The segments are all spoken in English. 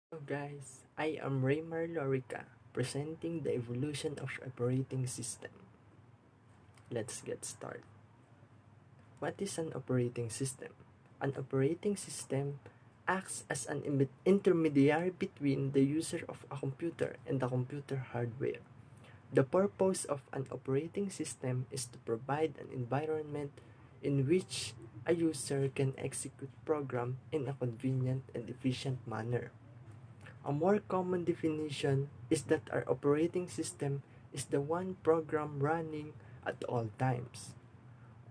Hello guys, I am Raymar Lorica, presenting the evolution of operating system. Let's get started. What is an operating system? An operating system acts as an intermediary between the user of a computer and the computer hardware. The purpose of an operating system is to provide an environment in which a user can execute program in a convenient and efficient manner. A more common definition is that our operating system is the one program running at all times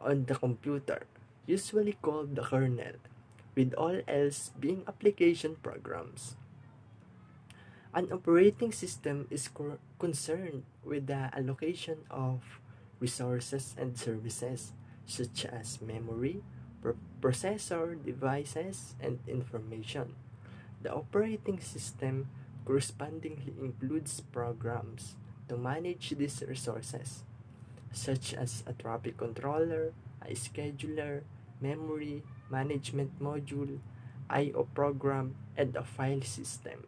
on the computer, usually called the kernel, with all else being application programs. An operating system is concerned with the allocation of resources and services such as memory, processor, devices, and information. The operating system correspondingly includes programs to manage these resources, such as a traffic controller, a scheduler, memory management module, I/O program, and a file system.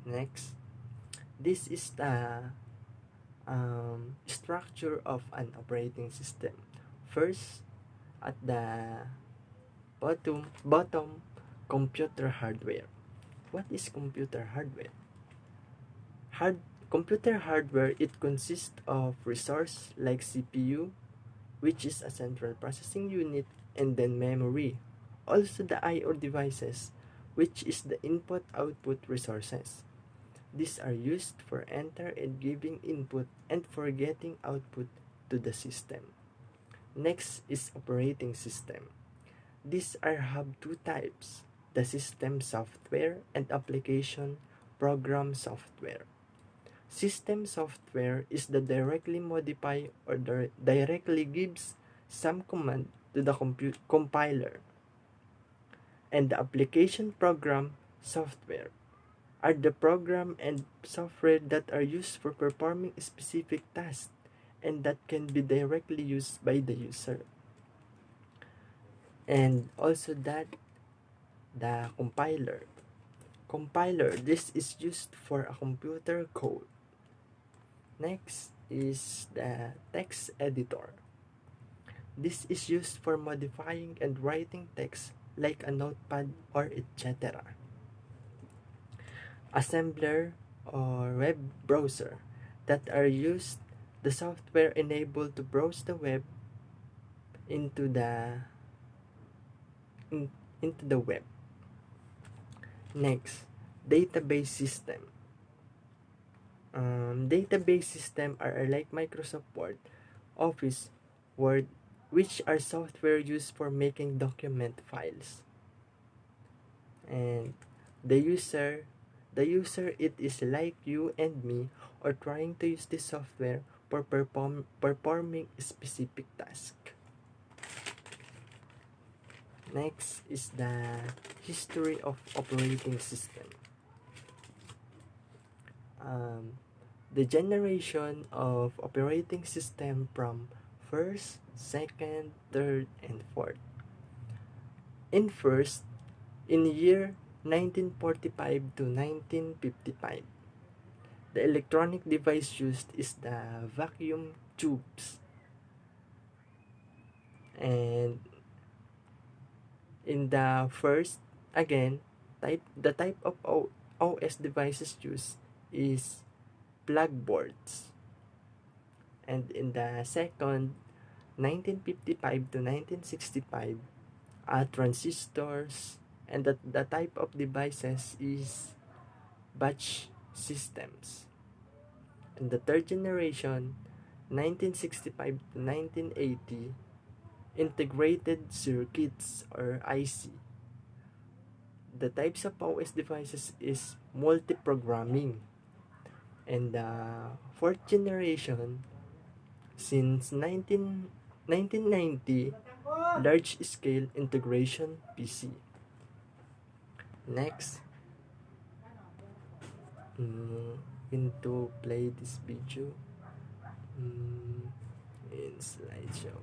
Next, this is the structure of an operating system. First, at the bottom, computer hardware. What is computer hardware? Hard Computer hardware, it consists of resource like CPU, which is a central processing unit, and then memory. Also the I/O devices, which is the input-output resources. These are used for enter and giving input and for getting output to the system. Next is operating system. These have two types: the system software and application program software. System software is the directly modify or directly gives some command to the compiler, and the application program software are the program and software that are used for performing specific tasks and that can be directly used by the user. And also that the compiler, this is used for a computer code. Next is the text editor. This is used for modifying and writing text like a notepad or etc. Assembler or web browser, that are used the software enabled to browse the web into the into the web. Next, database system. Database system are like Microsoft Word, Office, Word, which are software used for making document files. And the user, it is like you and me, or trying to use this software for performing a specific task. Next is the history of operating system. The generation of operating system from first, second, third, and fourth. In first, in year 1945 to 1955, the electronic device used is the vacuum tubes. And in the first, again, the type of OS devices used is plug boards. And in the second, 1955 to 1965, transistors, and the type of devices is batch systems. In the third generation, 1965 to 1980, integrated circuits or IC. The types of OS devices is multi-programming. And the fourth generation, since 1990, large-scale integration PC. Next, into play this video in slideshow.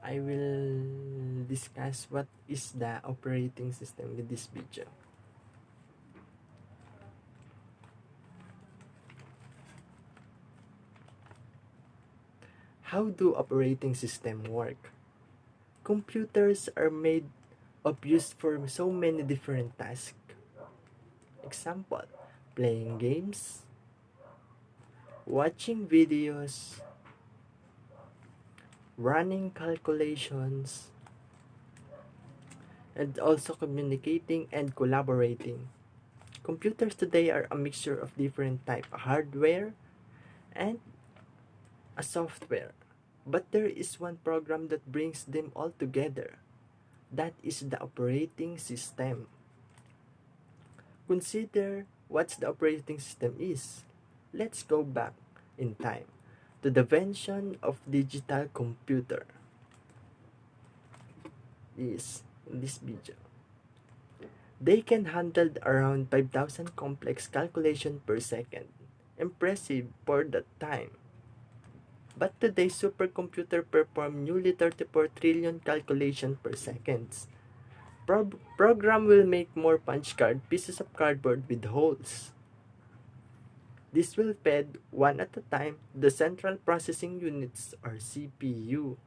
I will discuss what is the operating system with this video. How do operating systems work? Computers are made of use for so many different tasks. Example, playing games, watching videos, running calculations, and also communicating and collaborating. Computers today are a mixture of different type of hardware and a software. But there is one program that brings them all together. That is the operating system. Consider what the operating system is. Let's go back in time to the invention of digital computer. Is in this video. They can handle around 5,000 complex calculations per second. Impressive for that time. But today's supercomputer perform nearly 34 trillion calculations per second. Program will make more punch card pieces of cardboard with holes. This will fed one at a time the central processing units or CPU.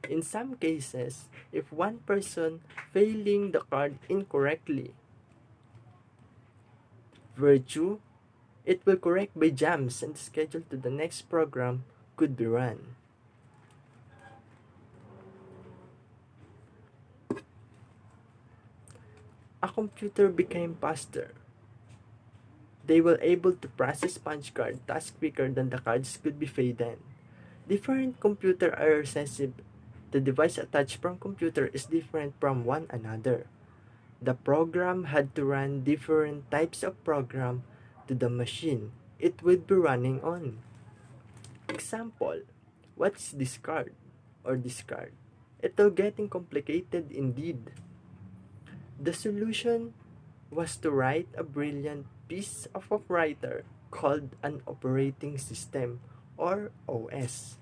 In some cases, if one person failing the card incorrectly, virtue, it will correct by jams and schedule to the next program could be run. A computer became faster. They were able to process punch card tasks quicker than the cards could be fed in. Different computers are recessive. The device attached from computer is different from one another. The program had to run different types of program to the machine it would be running on. Example, what's discard or discard? It'll getting complicated indeed. The solution was to write a brilliant piece of a writer called an operating system or OS.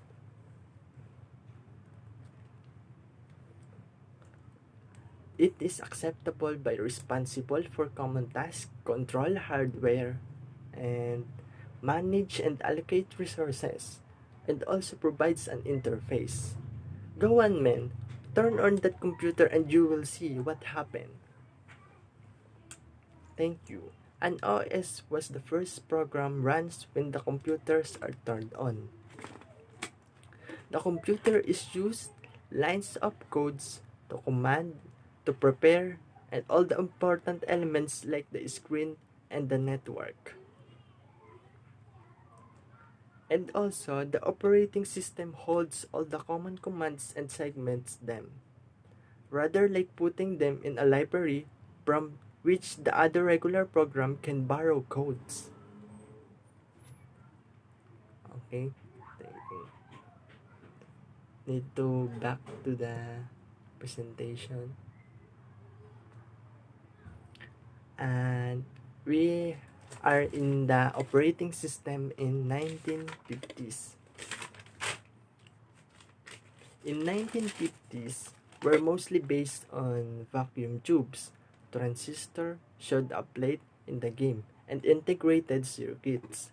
It is acceptable by responsible for common tasks, control hardware, and manage and allocate resources, and also provides an interface. Go on, man. Turn on that computer and you will see what happened. Thank you. An OS was the first program runs when the computers are turned on. The computer is used lines of codes to command, to prepare, and all the important elements like the screen and the network. And also, the operating system holds all the common commands and segments them, rather like putting them in a library from which the other regular program can borrow codes. Okay, need to back to the presentation. And we are in the operating system in 1950s. In 1950s, were mostly based on vacuum tubes. Transistor showed up late in the game and integrated circuits.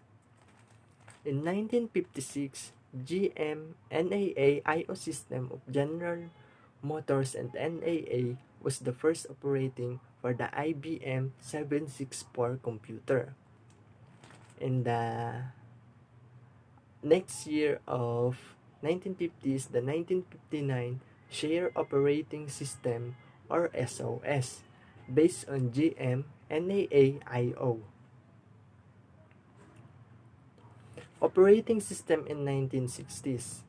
In 1956, GM NAA IO system of General Motors and NAA was the first operating for the IBM 764 computer. In the next year of 1950s, the 1959 Share Operating System or SOS based on GM NAA IO. Operating system in 1960s.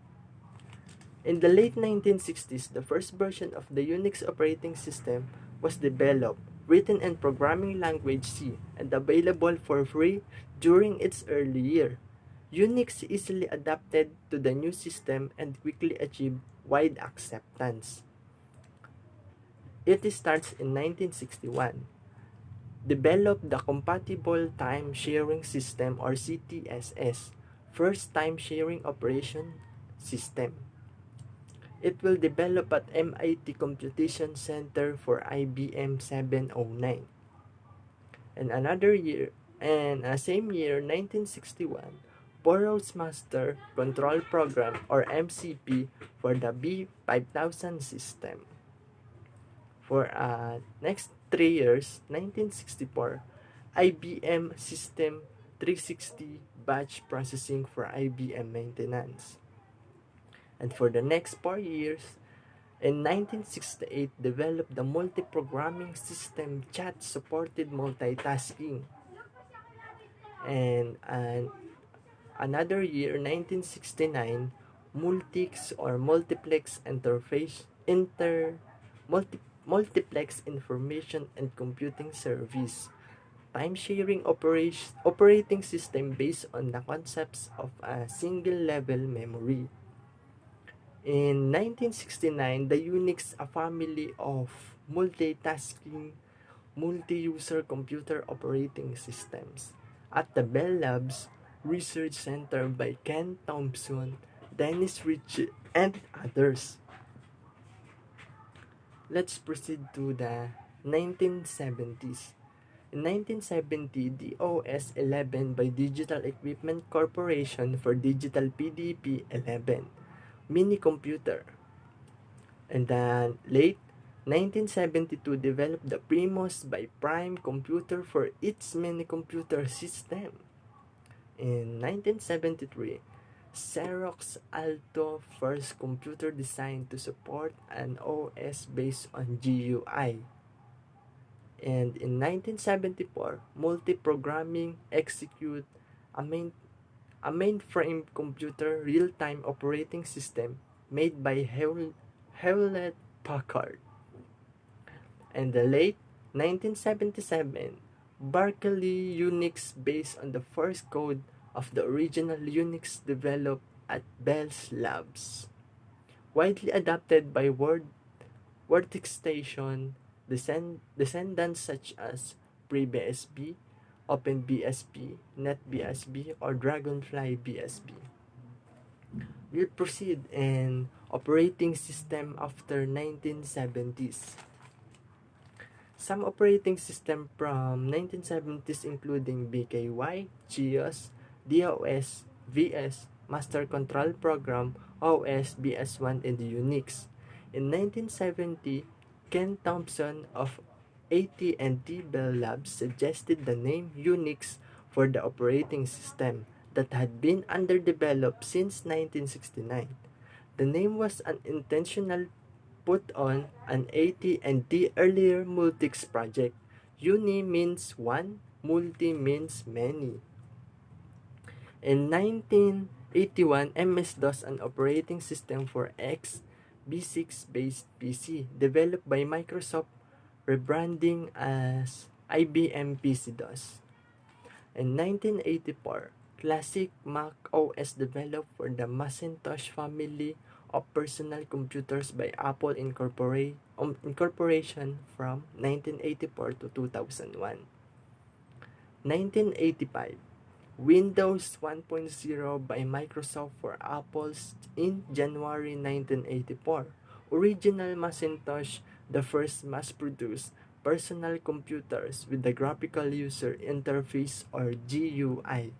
In the late 1960s, the first version of the Unix operating system was developed, written in programming language C, and available for free during its early year. Unix easily adapted to the new system and quickly achieved wide acceptance. It starts in 1961. Developed the Compatible Time Sharing System or CTSS first time-sharing operation system. It will develop at MIT Computation Center for IBM 709. And same year, 1961, Burroughs Master Control Program or MCP for the B5000 system. For next 3 years, 1964, IBM System 360 batch processing for IBM maintenance. And for the next 4 years, in 1968, developed the multi-programming system chat-supported multitasking. And another year, 1969, Multics or Multiplex Multiplex Information and Computing Service, time-sharing operating system based on the concepts of a single-level memory. In 1969, the Unix, a family of multitasking, multi-user computer operating systems, at the Bell Labs Research Center by Ken Thompson, Dennis Ritchie, and others. Let's proceed to the 1970s. In 1970, the OS-11 by Digital Equipment Corporation for Digital PDP-11 mini computer. And then late 1972 developed the Primus by Prime computer for its mini computer system. In 1973, Xerox Alto first computer designed to support an OS based on GUI. And in 1974, multi-programming execute a mainframe computer real-time operating system made by Hewlett-Packard. And the late 1977, Berkeley Unix based on the first code of the original Unix developed at Bell Labs. Widely adopted by workstation descendants such as FreeBSD, OpenBSD, NetBSD, or Dragonfly BSD. We'll proceed in operating system after 1970s. Some operating system from 1970s including BKY, GEOS, DOS, VS, Master Control Program, OS, BS1, and Unix. In 1970, Ken Thompson of AT&T Bell Labs suggested the name Unix for the operating system that had been underdeveloped since 1969. The name was an intentional put on an AT&T earlier Multics project. Uni means one, multi means many. In 1981, MS-DOS, an operating system for x86-based PC, developed by Microsoft, rebranding as IBM PC-DOS. In 1984, classic Mac OS developed for the Macintosh family of personal computers by Apple Incorporation from 1984 to 2001. 1985, Windows 1.0 by Microsoft for Apples in January 1984. Original Macintosh, the first mass-produced personal computers with the graphical user interface or GUI.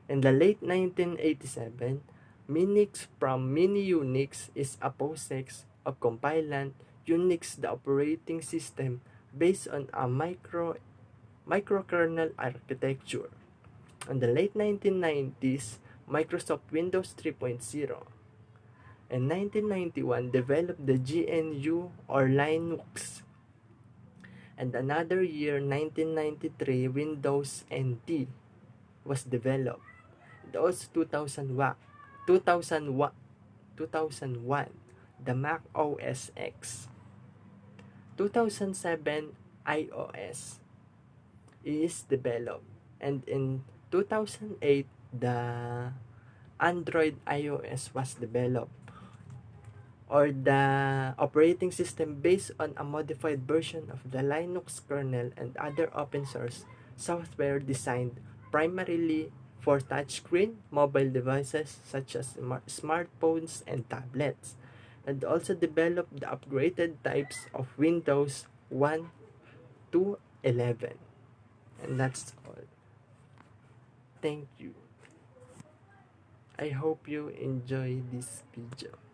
In the late 1987, Minix from Mini Unix is a POSIX of compilant Unix, the operating system based on a microkernel architecture. In the late 1990s, Microsoft Windows 3.0. In 1991, developed the GNU or Linux. And another year, 1993, Windows NT was developed. Those 2001, the Mac OS X. 2007, iOS is developed. And in 2008, the Android iOS was developed, or the operating system based on a modified version of the Linux kernel and other open source software designed primarily for touchscreen mobile devices such as smartphones and tablets, and also developed the upgraded types of Windows 1 to 11. And that's all. Thank you. I hope you enjoy this video.